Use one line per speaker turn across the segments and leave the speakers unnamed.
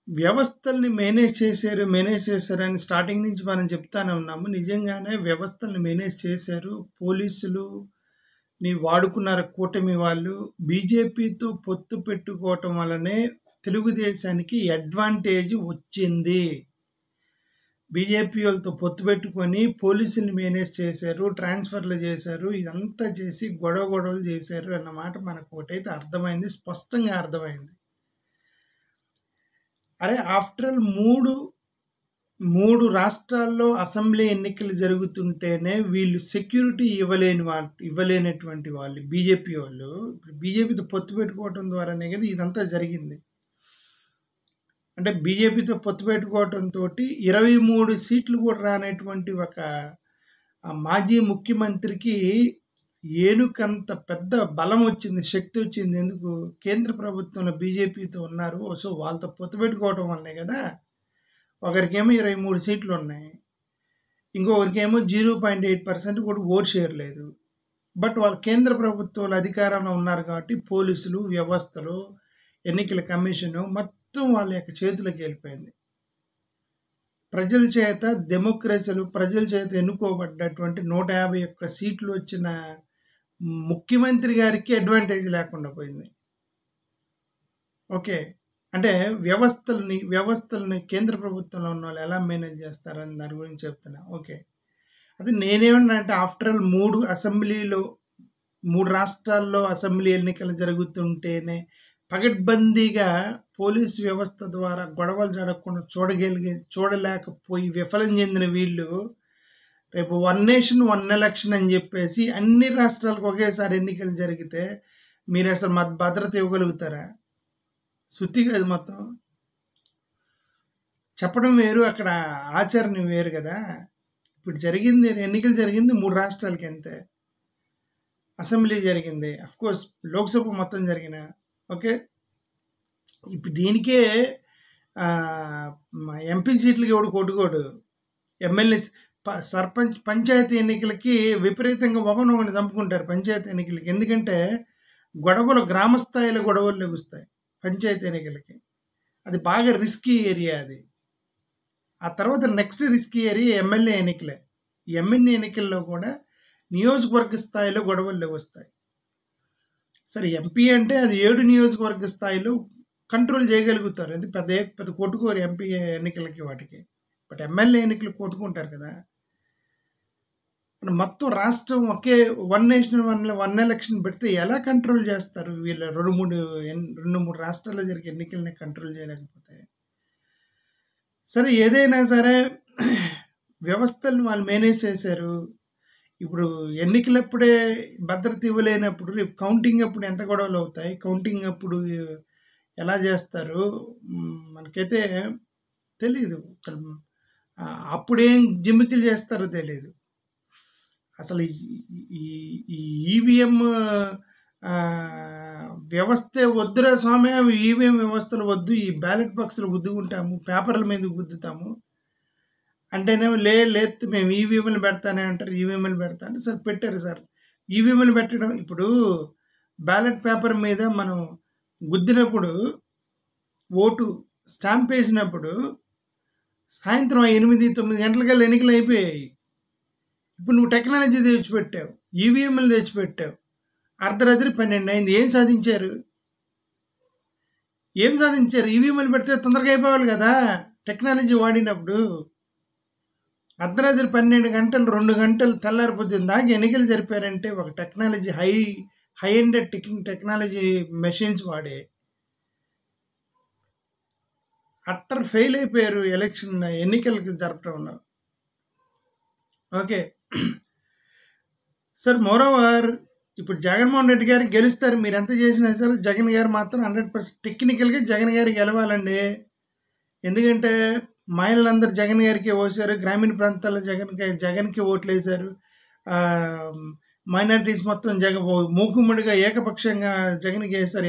వ్యవస్థల్ని మేనేజ్ చేశారని స్టార్టింగ్ నుంచి మనం చెప్తానే ఉన్నాము. నిజంగానే వ్యవస్థల్ని మేనేజ్ చేశారు. పోలీసులుని వాడుకున్నారు కూటమి వాళ్ళు. బీజేపీతో పొత్తు పెట్టుకోవటం వల్లనే తెలుగుదేశానికి అడ్వాంటేజ్ వచ్చింది. బీజేపీ వాళ్ళతో పొత్తు పెట్టుకొని పోలీసుల్ని మేనేజ్ చేశారు, ట్రాన్స్ఫర్లు చేశారు, ఇదంతా చేసి గొడవలు చేశారు అన్నమాట మనకు ఒకటైతే అర్థమైంది, స్పష్టంగా అర్థమైంది. అరే ఆఫ్టర్ ఆల్ మూడు రాష్ట్రాల్లో అసెంబ్లీ ఎన్నికలు జరుగుతుంటేనే వీళ్ళు సెక్యూరిటీ ఇవ్వలేనటువంటి వాళ్ళు బీజేపీ వాళ్ళు. ఇప్పుడు బీజేపీతో పొత్తు పెట్టుకోవటం ద్వారానే కదా ఇదంతా జరిగింది. అంటే బీజేపీతో పొత్తు పెట్టుకోవటంతో 23 సీట్లు కూడా రానటువంటి ఒక మాజీ ముఖ్యమంత్రికి ఏనుకంత పెద్ద బలం వచ్చింది, శక్తి వచ్చింది. ఎందుకు? కేంద్ర ప్రభుత్వంలో బీజేపీతో ఉన్నారు. సో వాళ్ళతో పొత్తు పెట్టుకోవటం వల్లనే కదా. ఒకరికేమో 23 సీట్లు ఉన్నాయి, ఇంకొకరికేమో 0.8% కూడా ఓట్ షేర్ లేదు. బట్ వాళ్ళు కేంద్ర ప్రభుత్వాలు అధికారంలో ఉన్నారు కాబట్టి పోలీసులు వ్యవస్థలు, ఎన్నికల కమిషను మొత్తం వాళ్ళ యొక్క చేతులకు వెళ్ళిపోయింది. ప్రజల చేత ఎన్నుకోబడ్డటువంటి 151 సీట్లు వచ్చిన ముఖ్యమంత్రి గారికి అడ్వాంటేజ్ లేకుండా పోయింది. ఓకే, అంటే వ్యవస్థలని కేంద్ర ప్రభుత్వంలో ఉన్న వాళ్ళు ఎలా మేనేజ్ చేస్తారని దాని గురించి చెప్తున్నా. ఓకే, అది నేనేమన్నా అంటే ఆఫ్టర్ ఆల్ 3 రాష్ట్రాల్లో అసెంబ్లీ ఎన్నికలు జరుగుతుంటేనే పగడ్బందీగా పోలీసు వ్యవస్థ ద్వారా గొడవలు జరగకుండా చూడలేకపోయి విఫలం చెందిన వీళ్ళు రేపు 1 నేషన్ 1 ఎలక్షన్ అని చెప్పేసి అన్ని రాష్ట్రాలకు ఒకేసారి ఎన్నికలు జరిగితే మీరు అసలు భద్రత ఇవ్వగలుగుతారా? శుద్ధి కాదు, మొత్తం చెప్పడం వేరు, అక్కడ ఆచరణ వేరు కదా. ఇప్పుడు ఎన్నికలు జరిగింది 3 రాష్ట్రాలకి, అంతే. అసెంబ్లీ జరిగింది, అఫ్కోర్స్ లోక్సభ మొత్తం జరిగిన. ఓకే, ఇప్పుడు దీనికే ఎంపీ సీట్లకి ఎవడు కొట్టుకోడు. ఎమ్మెల్యే సర్పంచ్ పంచాయతీ ఎన్నికలకి విపరీతంగా ఒకరినొకరిని చంపుకుంటారు పంచాయతీ ఎన్నికలకి. ఎందుకంటే గ్రామ స్థాయిలో గొడవలు లెగుస్తాయి పంచాయతీ ఎన్నికలకి. అది బాగా రిస్కీ ఏరియా అది. ఆ తర్వాత నెక్స్ట్ రిస్కీ ఏరియా ఎమ్మెల్యే ఎన్నికలే. ఎమ్మెల్యే ఎన్నికల్లో కూడా నియోజకవర్గ స్థాయిలో గొడవలు లెగుస్తాయి. సరే, ఎంపీ అంటే అది 7 నియోజకవర్గ స్థాయిలో కంట్రోల్ చేయగలుగుతారు. అది పెద్ద కొట్టుకోరు ఎంపీ ఎన్నికలకి వాటికి. బట్ ఎమ్మెల్యే ఎన్నికలు కొట్టుకుంటారు కదా. మొత్తం రాష్ట్రం ఒకే 1 నేషన్ 1 ఎలక్షన్ పెడితే ఎలా కంట్రోల్ చేస్తారు? వీళ్ళ 2-3 రాష్ట్రాల్లో జరిగే ఎన్నికల్ని కంట్రోల్ చేయలేకపోతే. సరే, ఏదైనా సరే వ్యవస్థలను వాళ్ళు మేనేజ్ చేశారు. ఇప్పుడు ఎన్నికలప్పుడే భద్రత ఇవ్వలేనప్పుడు రేపు కౌంటింగ్ అప్పుడు ఎంత గొడవలు అవుతాయి? కౌంటింగ్ అప్పుడు ఎలా చేస్తారు మనకైతే తెలీదు. అప్పుడేం జిమ్మికలు చేస్తారో తెలీదు. అసలు ఈ ఈవీఎం వ్యవస్థే వద్దురా స్వామి, ఈవీఎం వ్యవస్థలు వద్దు, ఈ బ్యాలెట్ బాక్సులు గుద్దుకుంటాము, పేపర్ల మీద గుద్దుతాము అంటేనేమో లేదు మేము ఈవీఎంలు పెడతానే అంటారు. ఈవీఎంలు పెడతా అంటే సార్ పెట్టారు సార్. ఈవీఎంలు పెట్టడం, ఇప్పుడు బ్యాలెట్ పేపర్ మీద మనం గుద్దినప్పుడు ఓటు స్టాంప్ వేసినప్పుడు సాయంత్రం 8-9 గంటలకల్లా ఎన్నికలు అయిపోయాయి. ఇప్పుడు నువ్వు టెక్నాలజీ తెచ్చిపెట్టావు, ఈవీఎంలు తెచ్చిపెట్టావు, అర్ధరాత్రి 12 అయింది. ఏం సాధించారు? ఈవీఎంలు పెడితే తొందరగా అయిపోవాలి కదా టెక్నాలజీ వాడినప్పుడు. అర్ధరాత్రి 12 గంటలు 2 గంటలు తెల్లారిపోతుంది దాకా ఎన్నికలు జరిపారంటే ఒక technology high end technology machines వాడే అట్టర్ ఫెయిల్ అయిపోయారు ఎన్నికలకి జరపడంలో. ఓకే సార్, మోరోవర్ ఇప్పుడు జగన్మోహన్ రెడ్డి గారికి గెలుస్తారు. మీరు ఎంత చేసినా సరే జగన్ గారు మాత్రం 100% టెక్నికల్గా జగన్ గారికి గెలవాలండి. ఎందుకంటే మహిళలందరూ జగన్ గారికి ఓసారు, గ్రామీణ ప్రాంతాల్లో జగన్కి ఓట్లు వేశారు. మైనారిటీస్ మొత్తం మూకుమ్మడిగా ఏకపక్షంగా జగన్కి వేశారు.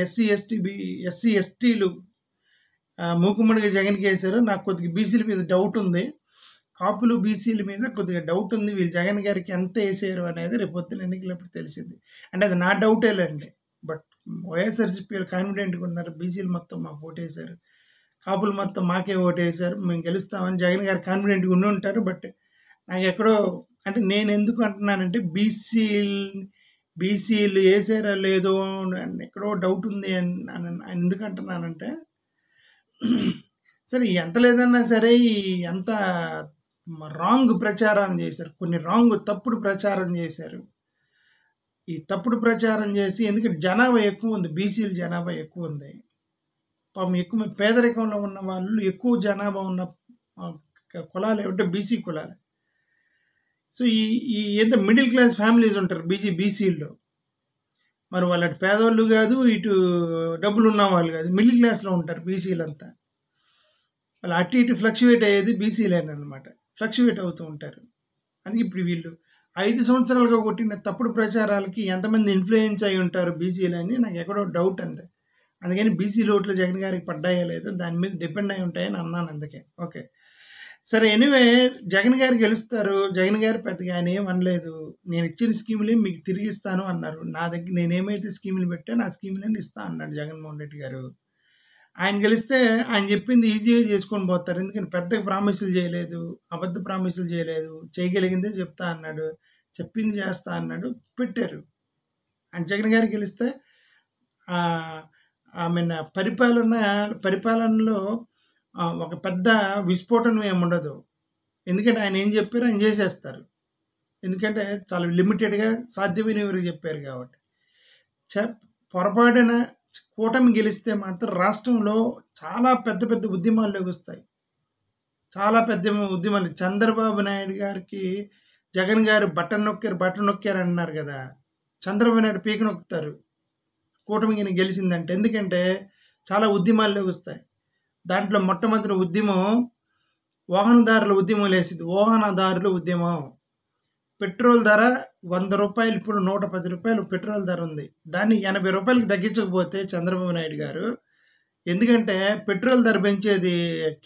ఎస్సీ ఎస్టీలు మూకుమ్మడిగా జగన్కి వేశారు. నాకు కొద్దిగా బీసీల మీద డౌట్ ఉంది, కాపులు బీసీల మీద కొద్దిగా డౌట్ ఉంది. వీళ్ళు జగన్ గారికి ఎంత వేసారు అనేది రేపు పొద్దున ఎన్నికలప్పుడు తెలిసింది. అంటే అది నా డౌటేలేండి. బట్ వైఎస్ఆర్సీపీ కాన్ఫిడెంట్గా ఉన్నారు, బీసీలు మొత్తం మాకు ఓటేశారు, కాపులు మొత్తం మాకే ఓటేశారు, మేము గెలుస్తామని జగన్ గారు కాన్ఫిడెంట్‌గా ఉండి ఉంటారు. బట్ నాకెక్కడో అంటే నేనెందుకు అంటున్నానంటే బీసీలు ఏసారో లేదో ఎక్కడో డౌట్ ఉంది అని ఎందుకు అంటున్నానంటే సరే ఎంత లేదన్నా సరే ఈ ఎంత రాంగ్ ప్రచారం చేశారు. కొన్ని తప్పుడు ప్రచారం చేశారు. ఈ తప్పుడు ప్రచారం చేసి ఎందుకంటే జనాభా ఎక్కువ ఉంది. బీసీల జనాభా ఎక్కువ ఉంది. పాపం ఎక్కువ పేదరికంలో ఉన్న వాళ్ళు ఎక్కువ జనాభా ఉన్న కులాలు ఏమంటే బీసీ కులాలు. సో ఈ ఈ ఏదో మిడిల్ క్లాస్ ఫ్యామిలీస్ ఉంటారు బీసీల్లో. మరి వాళ్ళు అటు పేదవాళ్ళు కాదు, ఇటు డబ్బులు ఉన్న వాళ్ళు కాదు, మిడిల్ క్లాస్లో ఉంటారు బీసీలంతా. వాళ్ళు అటు ఇటు ఫ్లక్చువేట్ అయ్యేది బీసీలేనమాట. ఫ్లక్చువేట్ అవుతూ ఉంటారు. అందుకే ఇప్పుడు వీళ్ళు 5 సంవత్సరాలుగా కొట్టిన తప్పుడు ప్రచారాలకి ఎంతమంది ఇన్ఫ్లుయెన్స్ అయి ఉంటారు బీసీలు అని నాకు ఎక్కడో డౌట్ అంతే. అందుకని బీసీ ఓట్లు జగన్ గారికి పడ్డాయో లేదో దాని మీద డిపెండ్ అయి ఉంటాయని అన్నాను. అందుకే ఓకే సరే. ఎనీవే జగన్ గారు గెలుస్తారు. జగన్ గారు పెద్దగా ఆయన ఏం అనలేదు. నేను ఇచ్చిన స్కీములే మీకు తిరిగి ఇస్తాను అన్నారు. నా దగ్గర నేనేమైతే స్కీములు పెట్టానో ఆ స్కీములని ఇస్తా అన్నాడు జగన్మోహన్ రెడ్డి గారు. ఆయన గెలిస్తే ఆయన చెప్పింది ఈజీగా చేసుకొని పోతారు. ఎందుకంటే పెద్దగా ప్రామిసులు చేయలేదు, అబద్ధ ప్రామిసులు చేయలేదు, చేయగలిగిందే చెప్తా అన్నాడు, చెప్పింది చేస్తా అన్నాడు, పెట్టారు. ఆయన జగన్ గారు గెలిస్తే ఆమె పరిపాలనలో ఒక పెద్ద విస్ఫోటనం ఏముండదు. ఎందుకంటే ఆయన ఏం చెప్పారో ఆయన చేసేస్తారు. ఎందుకంటే చాలా లిమిటెడ్గా సాధ్యమైన ఎవరికి చెప్పారు కాబట్టి. పొరపాటున కూటమి గెలిస్తే మాత్రం రాష్ట్రంలో చాలా పెద్ద పెద్ద ఉద్యమాల్లోకి వస్తాయి. చాలా పెద్ద ఉద్యమాలు. చంద్రబాబు నాయుడు గారికి జగన్ గారు బటన్ నొక్కారు అన్నారు కదా. చంద్రబాబు నాయుడు పీక నొక్కుతారు కూటమికి గెలిచిందంటే. ఎందుకంటే చాలా ఉద్యమాల్లోకి వస్తాయి. దాంట్లో మొట్టమొదటి ఉద్యమం వాహనదారుల ఉద్యమం లేచింది. వాహనదారుల ఉద్యమం. పెట్రోల్ ధర 100 రూపాయలు, ఇప్పుడు 110 రూపాయలు పెట్రోల్ ధర ఉంది. దాన్ని 80 రూపాయలకి తగ్గించకపోతే చంద్రబాబు నాయుడు గారు, ఎందుకంటే పెట్రోల్ ధర పెంచేది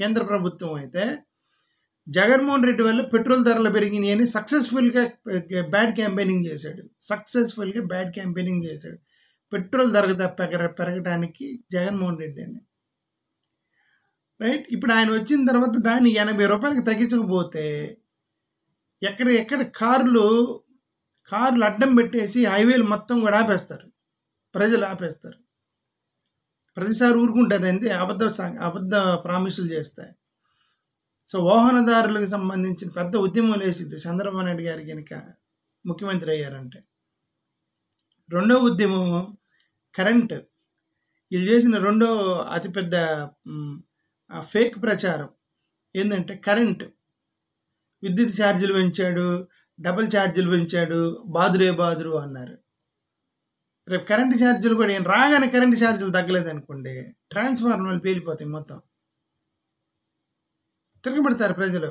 కేంద్ర ప్రభుత్వం అయితే, జగన్మోహన్ రెడ్డి వల్ల పెట్రోల్ ధరలు పెరిగినాయి అని సక్సెస్ఫుల్గా బ్యాడ్ క్యాంపెయినింగ్ చేశాడు. పెట్రోల్ ధర పెరగడానికి జగన్మోహన్ రెడ్డి అని. రైట్. ఇప్పుడు ఆయన వచ్చిన తర్వాత దాన్ని 80 రూపాయలకి తగ్గించకపోతే ఎక్కడ కార్లు అడ్డం పెట్టేసి హైవేలు మొత్తం కూడా ఆపేస్తారు. ప్రజలు ఆపేస్తారు. ప్రతిసారి ఊరుకుంటారు అంతే అబద్ధ ప్రామిసులు చేస్తాయి. సో వాహనదారులకు సంబంధించిన పెద్ద ఉద్యమం లేచింది చంద్రబాబు నాయుడు గారు కనుక ముఖ్యమంత్రి అయ్యారంటే. రెండో ఉద్యమం కరెంట్. వీళ్ళు చేసిన రెండో అతిపెద్ద ఫేక్ ప్రచారం ఏంటంటే కరెంట్. విద్యుత్ ఛార్జీలు పెంచాడు, డబుల్ ఛార్జీలు పెంచాడు, బాదురు అన్నారు. రేపు కరెంటు ఛార్జీలు కూడా రాగానే కరెంటు ఛార్జీలు తగ్గలేదు అనుకోండి, ట్రాన్స్ఫార్మర్లు పేలిపోతాయి, మొత్తం తిరగబడతారు ప్రజలు.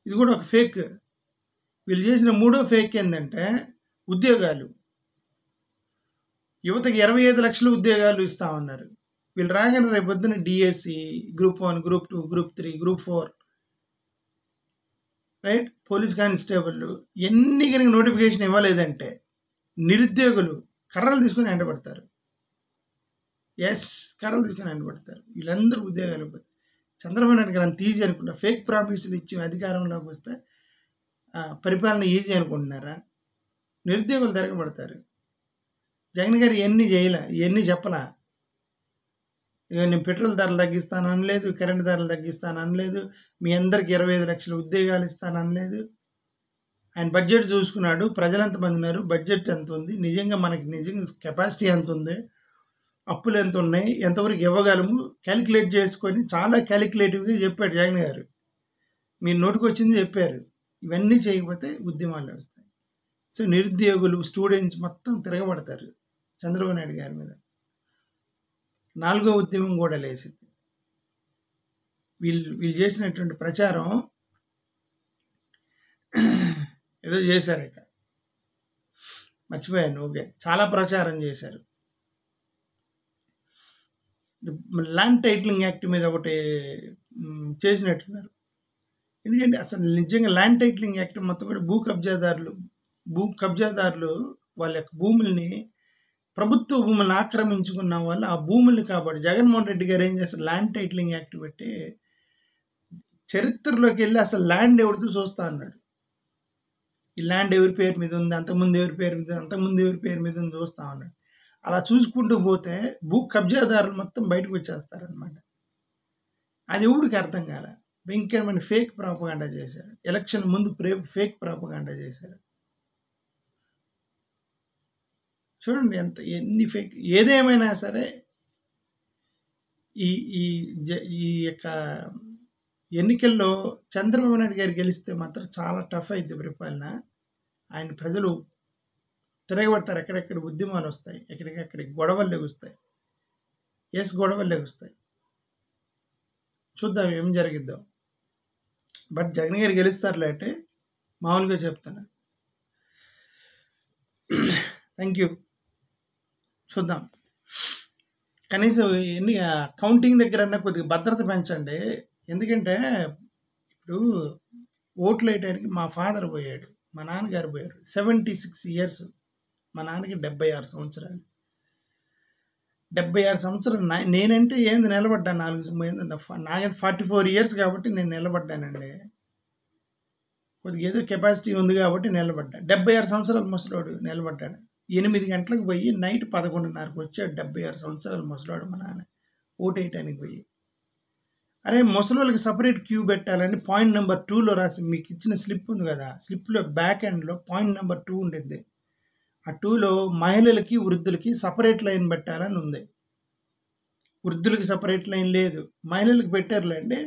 ఇది కూడా ఒక ఫేక్. వీళ్ళు చేసిన మూడో ఫేక్ ఏంటంటే ఉద్యోగాలు. యువతకి 25 లక్షల ఉద్యోగాలు ఇస్తామన్నారు. వీళ్ళు రాగానే రేపు పొద్దున్న DSC, group 1, group 2, group 3, group 4, right, police constable ఎన్ని కనుక నోటిఫికేషన్ ఇవ్వలేదంటే నిరుద్యోగులు కర్రలు తీసుకొని ఎండబడతారు. కర్రలు తీసుకొని ఎండబడతారు. వీళ్ళందరూ ఉద్యోగాలు పోతారు. చంద్రబాబు నాయుడు గారు అంత ఈజీ అనుకుంటా? ఫేక్ ప్రామిసులు ఇచ్చి అధికారంలోకి వస్తే పరిపాలన ఈజీ అనుకుంటున్నారా? నిరుద్యోగులు తిరగబడతారు. జగన్ గారు ఇవన్నీ చెప్పలా. నేను పెట్రోల్ ధరలు తగ్గిస్తాను అనలేదు, కరెంటు ధరలు తగ్గిస్తాను అనలేదు, మీ అందరికి 25 లక్షల ఉద్యోగాలు ఇస్తాను అనలేదు. ఆయన బడ్జెట్ చూసుకున్నాడు, ప్రజలు ఎంతమంది ఉన్నారు, బడ్జెట్ ఎంత ఉంది, నిజంగా కెపాసిటీ ఎంత ఉంది, అప్పులు ఎంత ఉన్నాయి, ఎంతవరకు ఇవ్వగలము క్యాలిక్యులేట్ చేసుకొని చాలా క్యాలిక్యులేటివ్గా చెప్పాడు జగన్ గారు. మీరు నోటికి వచ్చింది చెప్పారు. ఇవన్నీ చేయకపోతే ఉద్యమాలు వస్తాయి. సో నిరుద్యోగులు, స్టూడెంట్స్ మొత్తం తిరగబడతారు చంద్రబాబు నాయుడు గారి మీద. 4వ ఉద్యమం కూడా లేచింది. వీళ్ళు చేసినటువంటి ప్రచారం ఏదో చేశారు. ఇక మర్చిపోయాను. ఓకే, చాలా ప్రచారం చేశారు. ల్యాండ్ టైటిలింగ్ యాక్ట్ మీద ఒకటి చేసినట్టున్నారు. ఎందుకంటే అసలు నిజంగా ల్యాండ్ టైటిలింగ్ యాక్ట్ మొత్తం కూడా భూ కబ్జాదారులు వాళ్ళ యొక్క భూముల్ని ప్రభుత్వ భూములను ఆక్రమించుకున్న వాళ్ళు ఆ భూముల్ని కాబట్టి జగన్మోహన్ రెడ్డి గారు ఏం చేస్తారు, ల్యాండ్ టైటిలింగ్ యాక్ట్ పెట్టి చరిత్రలోకి వెళ్ళి అసలు ల్యాండ్ ఎవరితో చూస్తా అన్నాడు. ఈ ల్యాండ్ ఎవరి పేరు మీద ఉంది, అంతకుముందు ఎవరి పేరు మీద, అంతకుముందు ఎవరి పేరు మీద ఉంది చూస్తా ఉన్నాడు. అలా చూసుకుంటూ పోతే భూ కబ్జాదారులు మొత్తం బయటకు వచ్చేస్తారనమాట. అది ఎవడికి అర్థం కాలే. భయంకరమైన ఫేక్ ప్రాపగాండా చేశారు. ఎలక్షన్ ముందు ఫేక్ ప్రాపగాండా చేశారు. చూడండి ఎన్ని ఫేక్. ఏదేమైనా సరే ఈ ఈ ఈ యొక్క ఎన్నికల్లో చంద్రబాబు నాయుడు గారు గెలిస్తే మాత్రం చాలా టఫ్ అయింది పరిపాలన. ఆయన ప్రజలు తిరగబడతారు. ఎక్కడెక్కడ ఉద్యమాలు వస్తాయి, ఎక్కడికక్కడికి గొడవలు లెగుస్తాయి. గొడవలు లెగుస్తాయి. చూద్దాం ఏం జరిగిద్దాం. బట్ జగన్ గారు గెలుస్తారులే అంటే మామూలుగా చెప్తాను. Thank you. చూద్దాం. కనీసం కౌంటింగ్ దగ్గర కొద్దిగా భద్రత పెంచండి. ఎందుకంటే ఇప్పుడు ఓట్లు వేయడానికి మా ఫాదర్ పోయాడు, మా నాన్నగారు పోయారు. 76 ఇయర్స్. మా నాన్నకి 76 సంవత్సరాలు. 76 సంవత్సరాలు. నేనంటే ఏంది నిలబడ్డాను. నాకైతే 44 ఇయర్స్ కాబట్టి నేను నిలబడ్డానండి. కొద్దిగా ఏదో కెపాసిటీ ఉంది కాబట్టి నిలబడ్డా. 76 సంవత్సరాల ముసలోడు నిలబడ్డాడు. 8 గంటలకు పోయి నైట్ 11:30కి వచ్చాడు. 76 సంవత్సరాల ముసలోడు మా నాన్న ఓటు వేయటానికి పోయి. అరే ముసలోళ్ళకి సపరేట్ క్యూ పెట్టాలని పాయింట్ నెంబర్ 2లో రాసి మీకు ఇచ్చిన స్లిప్ ఉంది కదా, స్లిప్లో బ్యాక్ ఎండ్లో పాయింట్ నెంబర్ 2 ఉండేది. ఆ 2లో మహిళలకి వృద్ధులకి సపరేట్ లైన్ పెట్టాలని ఉంది. వృద్ధులకి సపరేట్ లైన్ లేదు, మహిళలకు పెట్టారులే. అంటే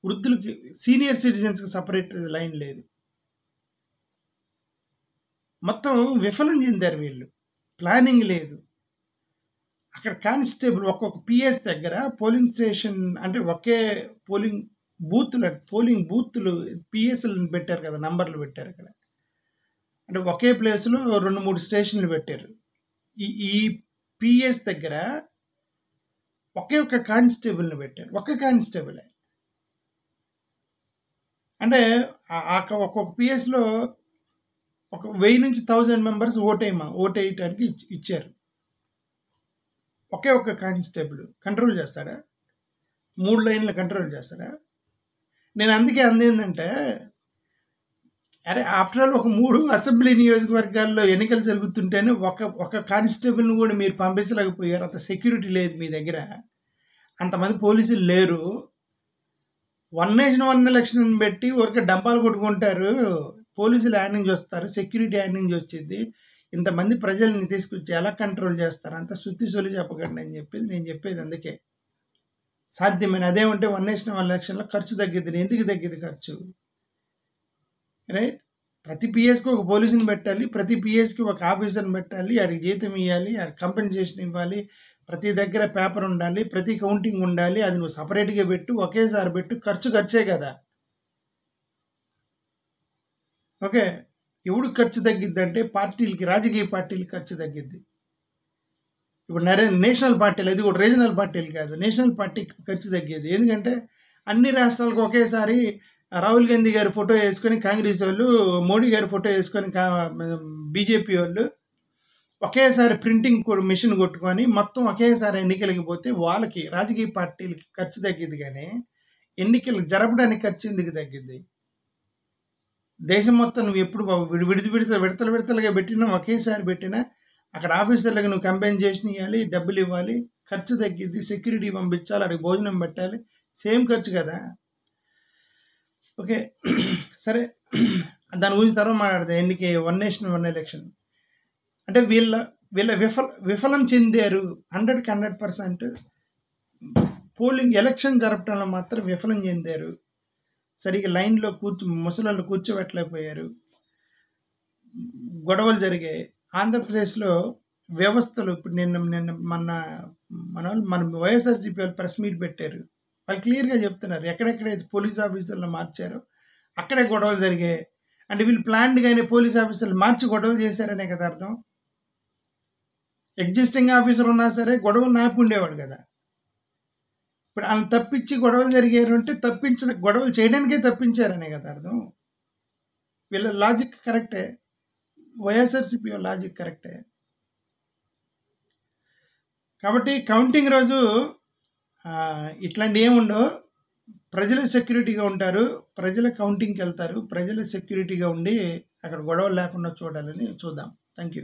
వృద్ధులకి, సీనియర్ సిటిజన్స్కి సపరేట్ లైన్ లేదు. మొత్తం విఫలం చెందారు వీళ్ళు. ప్లానింగ్ లేదు. అక్కడ కానిస్టేబుల్ ఒక్కొక్క పిఎస్ దగ్గర పోలింగ్ స్టేషన్ అంటే ఒకే పోలింగ్ బూత్లు పిఎస్లను పెట్టారు కదా, నంబర్లు పెట్టారు అక్కడ. అంటే ఒకే ప్లేస్లో 2-3 స్టేషన్లు పెట్టారు. ఈ పిఎస్ దగ్గర ఒకే ఒక కానిస్టేబుల్ని పెట్టారు. ఒక్క కానిస్టేబులే. అంటే ఒక్కొక్క పిఎస్లో ఒక 1000 నుంచి 1000 మెంబర్స్ ఓటేయటానికి ఇచ్చారు. ఒకే ఒక్క కానిస్టేబుల్ కంట్రోల్ చేస్తాడా? 3 లైన్లు కంట్రోల్ చేస్తాడా? నేను అందుకే అందేంటంటే, అరే ఆఫ్టర్ ఆల్ ఒక 3 అసెంబ్లీ నియోజకవర్గాల్లో ఎన్నికలు జరుగుతుంటేనే ఒక కానిస్టేబుల్ని కూడా మీరు పంపించలేకపోయారు. అంత సెక్యూరిటీ లేదు మీ దగ్గర, అంతమంది పోలీసులు లేరు. 1 నేషన్ 1 ఎలక్షన్ పెట్టి ఊరికే డబ్బాలు కొట్టుకుంటారు. పోలీసులు యాడ్ నుంచి వస్తారు, సెక్యూరిటీ యాడ్ నుంచి వచ్చింది. ఇంతమంది ప్రజల్ని తీసుకొచ్చి ఎలా కంట్రోల్ చేస్తారు? అంత సుత్తి సొలి చెప్పకండి అని చెప్పేది నేను చెప్పేది. అందుకే సాధ్యమైన అదేమంటే 1 నేషన్ 1 ఎలక్షన్లో ఖర్చు తగ్గిద్ది. ఎందుకు తగ్గిద్ది ఖర్చు? రైట్. ప్రతి పిఎస్కి ఒక పోలీసుని పెట్టాలి, ప్రతి పిఎస్కి ఒక ఆఫీసర్ని పెట్టాలి, ఆడికి జీతం ఇవ్వాలి, ఆడికి కంపెన్సేషన్ ఇవ్వాలి, ప్రతి దగ్గర పేపర్ ఉండాలి, ప్రతి కౌంటింగ్ ఉండాలి. అది నువ్వు సపరేట్గా పెట్టు, ఒకేసారి పెట్టు. ఖర్చే కదా. ఓకే. ఎవడు ఖర్చు తగ్గిద్ది అంటే పార్టీలకి, రాజకీయ పార్టీలకి ఖర్చు తగ్గిద్ది. ఇప్పుడు నేషనల్ పార్టీలు, అది కూడా రీజనల్ పార్టీలు కాదు, నేషనల్ పార్టీకి ఖర్చు తగ్గేది. ఎందుకంటే అన్ని రాష్ట్రాలకు ఒకేసారి రాహుల్ గాంధీ గారి ఫోటో వేసుకొని కాంగ్రెస్ వాళ్ళు, మోడీ గారి ఫోటో వేసుకొని బీజేపీ వాళ్ళు ఒకేసారి ప్రింటింగ్ మిషన్ కొట్టుకొని మొత్తం ఒకేసారి ఎన్నికలకి పోతే వాళ్ళకి, రాజకీయ పార్టీలకి ఖర్చు తగ్గిద్ది. కానీ ఎన్నికలు జరపడానికి ఖర్చు ఎందుకు తగ్గిద్ది? దేశం మొత్తం నువ్వు ఎప్పుడు విడతలుగా పెట్టినా, ఒకేసారి పెట్టినా అక్కడ ఆఫీసర్లకు నువ్వు కంపెన్సేషన్ ఇవ్వాలి, డబ్బులు ఇవ్వాలి, ఖర్చు తగ్గిద్ది. సెక్యూరిటీ పంపించాలి, అక్కడికి భోజనం పెట్టాలి, సేమ్ ఖర్చు కదా. ఓకే సరే, దాని గురించి తర్వాత మాట్లాడతాం. 1 నేషన్ 1 ఎలక్షన్ అంటే వీళ్ళ విఫలం చెందారు. 100కి 100% పోలింగ్ ఎలక్షన్ జరపడంలో మాత్రం విఫలం చెందారు. సరిగ్గా లైన్లో ముసలాళ్ళు కూర్చోబెట్టలేకపోయారు. గొడవలు జరిగాయి. ఆంధ్రప్రదేశ్లో వ్యవస్థలు ఇప్పుడు మన వైఎస్ఆర్సీపీ వాళ్ళు ప్రెస్ మీట్ పెట్టారు. వాళ్ళు క్లియర్గా చెప్తున్నారు, ఎక్కడెక్కడైతే పోలీస్ ఆఫీసర్లు మార్చారో అక్కడే గొడవలు జరిగాయి. అంటే వీళ్ళు ప్లాన్డ్గానే పోలీస్ ఆఫీసర్లు మార్చి గొడవలు చేశారనే కదా అర్థం. ఎగ్జిస్టింగ్ ఆఫీసర్ ఉన్నా సరే గొడవలు నాపి ఉండేవాడు కదా. ఇప్పుడు వాళ్ళని తప్పించి గొడవలు జరిగారు అంటే గొడవలు చేయడానికే తప్పించారనే కదా అర్థం. వీళ్ళ లాజిక్ కరెక్టే, వైఎస్ఆర్సీపీ లాజిక్ కరెక్టే. కాబట్టి కౌంటింగ్ రోజు ఇట్లాంటి ఏముండవు. ప్రజలు సెక్యూరిటీగా ఉంటారు, ప్రజల కౌంటింగ్కి వెళ్తారు, ప్రజలు సెక్యూరిటీగా ఉండి అక్కడ గొడవలు లేకుండా చూడాలని చూద్దాం. Thank you.